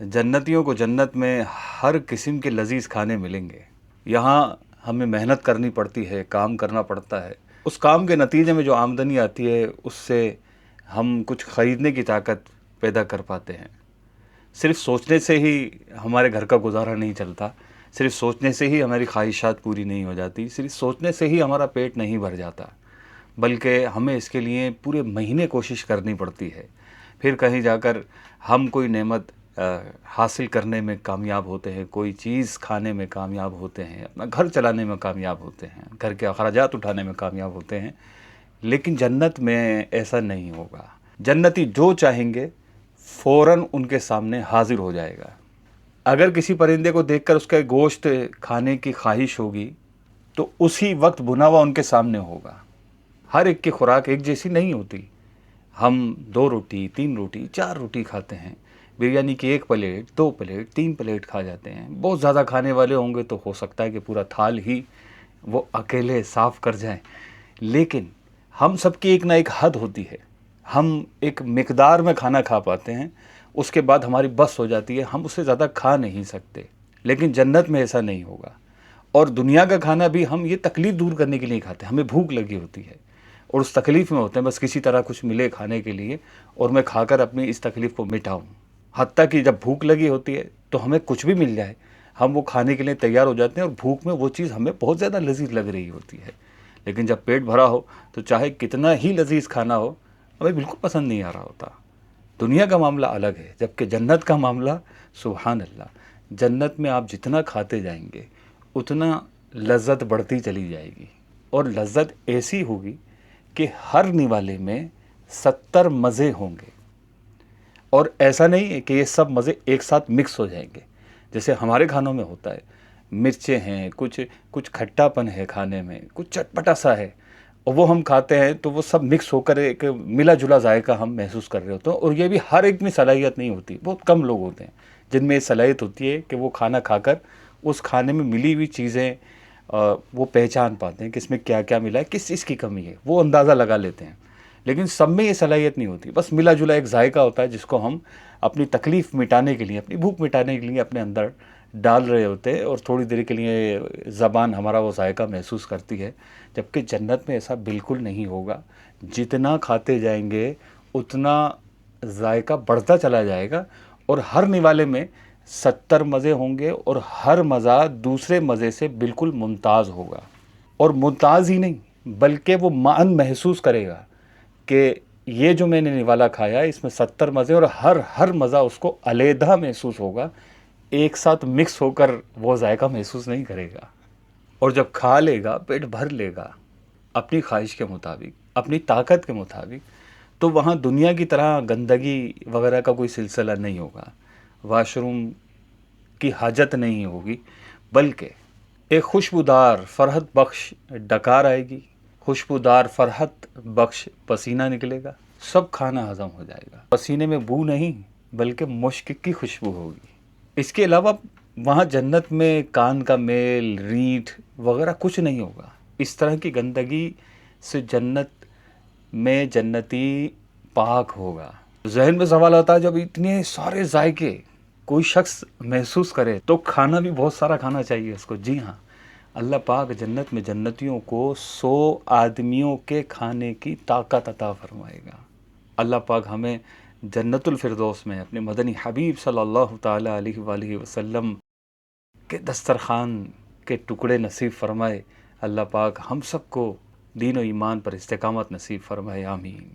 جنتیوں کو جنت میں ہر قسم کے لذیذ کھانے ملیں گے۔ یہاں ہمیں محنت کرنی پڑتی ہے، کام کرنا پڑتا ہے۔ اس کام کے نتیجے میں جو آمدنی آتی ہے اس سے ہم کچھ خریدنے کی طاقت پیدا کر پاتے ہیں۔ صرف سوچنے سے ہی ہمارے گھر کا گزارا نہیں چلتا، صرف سوچنے سے ہی ہماری خواہشات پوری نہیں ہو جاتی، صرف سوچنے سے ہی ہمارا پیٹ نہیں بھر جاتا، بلکہ ہمیں اس کے لیے پورے مہینے کوشش کرنی پڑتی ہے۔ پھر کہیں جا کر ہم کوئی نعمت حاصل کرنے میں کامیاب ہوتے ہیں، کوئی چیز کھانے میں کامیاب ہوتے ہیں، اپنا گھر چلانے میں کامیاب ہوتے ہیں، گھر کے اخراجات اٹھانے میں کامیاب ہوتے ہیں۔ لیکن جنت میں ایسا نہیں ہوگا۔ جنتی جو چاہیں گے فوراً ان کے سامنے حاضر ہو جائے گا۔ اگر کسی پرندے کو دیکھ کر اس کا گوشت کھانے کی خواہش ہوگی تو اسی وقت بھنا ہوا ان کے سامنے ہوگا۔ ہر ایک کی خوراک ایک جیسی نہیں ہوتی۔ ہم 2 روٹی، 3 روٹی، 4 روٹی کھاتے ہیں، بریانی کی 1 پلیٹ، 2 پلیٹ، 3 پلیٹ کھا جاتے ہیں۔ بہت زیادہ کھانے والے ہوں گے تو ہو سکتا ہے کہ پورا تھال ہی وہ اکیلے صاف کر جائیں۔ لیکن ہم سب کی ایک نہ ایک حد ہوتی ہے۔ ہم ایک مقدار میں کھانا کھا پاتے ہیں، اس کے بعد ہماری بس ہو جاتی ہے، ہم اس سے زیادہ کھا نہیں سکتے۔ لیکن جنت میں ایسا نہیں ہوگا۔ اور دنیا کا کھانا بھی ہم یہ تکلیف دور کرنے کے لیے کھاتے ہیں، ہمیں بھوک لگی ہوتی ہے اور اس تکلیف میں ہوتے ہیں بس کسی طرح کچھ ملے کھانے کے لیے اور میں کھا کر اپنی اس تکلیف کو مٹاؤں۔ حتیٰ کہ جب بھوک لگی ہوتی ہے تو ہمیں کچھ بھی مل جائے ہم وہ کھانے کے لیے تیار ہو جاتے ہیں، اور بھوک میں وہ چیز ہمیں بہت زیادہ لذیذ لگ رہی ہوتی ہے۔ لیکن جب پیٹ بھرا ہو تو چاہے کتنا ہی لذیذ کھانا ہو ہمیں بالکل پسند نہیں آ رہا ہوتا۔ دنیا کا معاملہ الگ ہے، جبکہ جنت کا معاملہ سبحان اللہ، جنت میں آپ جتنا کھاتے جائیں گے اتنا لذت بڑھتی چلی جائے گی، اور لذت ایسی ہوگی کہ ہر نوالے میں 70 مزے ہوں گے۔ اور ایسا نہیں ہے کہ یہ سب مزے ایک ساتھ مکس ہو جائیں گے جیسے ہمارے کھانوں میں ہوتا ہے۔ مرچیں ہیں، کچھ کھٹا پن ہے کھانے میں، کچھ چٹپٹا سا ہے، اور وہ ہم کھاتے ہیں تو وہ سب مکس ہو کر ایک ملا جلا ذائقہ ہم محسوس کر رہے ہوتے ہیں۔ اور یہ بھی ہر ایک میں صلاحیت نہیں ہوتی، بہت کم لوگ ہوتے ہیں جن میں یہ صلاحیت ہوتی ہے کہ وہ کھانا کھا کر اس کھانے میں ملی ہوئی چیزیں وہ پہچان پاتے ہیں کہ اس میں کیا کیا ملا ہے، کس چیز کی کمی ہے، وہ اندازہ لگا لیتے ہیں۔ لیکن سب میں یہ صلاحیت نہیں ہوتی، بس ملا جلا ایک ذائقہ ہوتا ہے جس کو ہم اپنی تکلیف مٹانے کے لیے، اپنی بھوک مٹانے کے لیے اپنے اندر ڈال رہے ہوتے ہیں، اور تھوڑی دیر کے لیے زبان ہمارا وہ ذائقہ محسوس کرتی ہے۔ جبکہ جنت میں ایسا بالکل نہیں ہوگا۔ جتنا کھاتے جائیں گے اتنا ذائقہ بڑھتا چلا جائے گا، اور ہر نوالے میں 70 مزے ہوں گے، اور ہر مزہ دوسرے مزے سے بالکل ممتاز ہوگا۔ اور ممتاز ہی نہیں بلکہ وہ معاً محسوس کرے گا کہ یہ جو میں نے نوالا کھایا اس میں 70 مزے، اور ہر مزہ اس کو علیحدہ محسوس ہوگا، ایک ساتھ مکس ہو کر وہ ذائقہ محسوس نہیں کرے گا۔ اور جب کھا لے گا، پیٹ بھر لے گا اپنی خواہش کے مطابق، اپنی طاقت کے مطابق، تو وہاں دنیا کی طرح گندگی وغیرہ کا کوئی سلسلہ نہیں ہوگا، واش روم کی حاجت نہیں ہوگی، بلکہ ایک خوشبودار فرحت بخش ڈکار آئے گی، خوشبودار فرحت بخش پسینہ نکلے گا، سب کھانا ہضم ہو جائے گا۔ پسینے میں بو نہیں بلکہ مشک کی خوشبو ہوگی۔ اس کے علاوہ وہاں جنت میں کان کا میل، رینٹ وغیرہ کچھ نہیں ہوگا۔ اس طرح کی گندگی سے جنت میں جنتی پاک ہوگا۔ ذہن میں سوال آتا ہے جب اتنے سارے ذائقے کوئی شخص محسوس کرے تو کھانا بھی بہت سارا کھانا چاہیے اس کو۔ جی ہاں، اللہ پاک جنت میں جنتیوں کو 100 آدمیوں کے کھانے کی طاقت عطا فرمائے گا۔ اللہ پاک ہمیں جنت الفردوس میں اپنے مدنی حبیب صلی اللہ تعالیٰ علیہ وآلہ وسلم کے دسترخوان کے ٹکڑے نصیب فرمائے۔ اللہ پاک ہم سب کو دین و ایمان پر استقامت نصیب فرمائے، آمین۔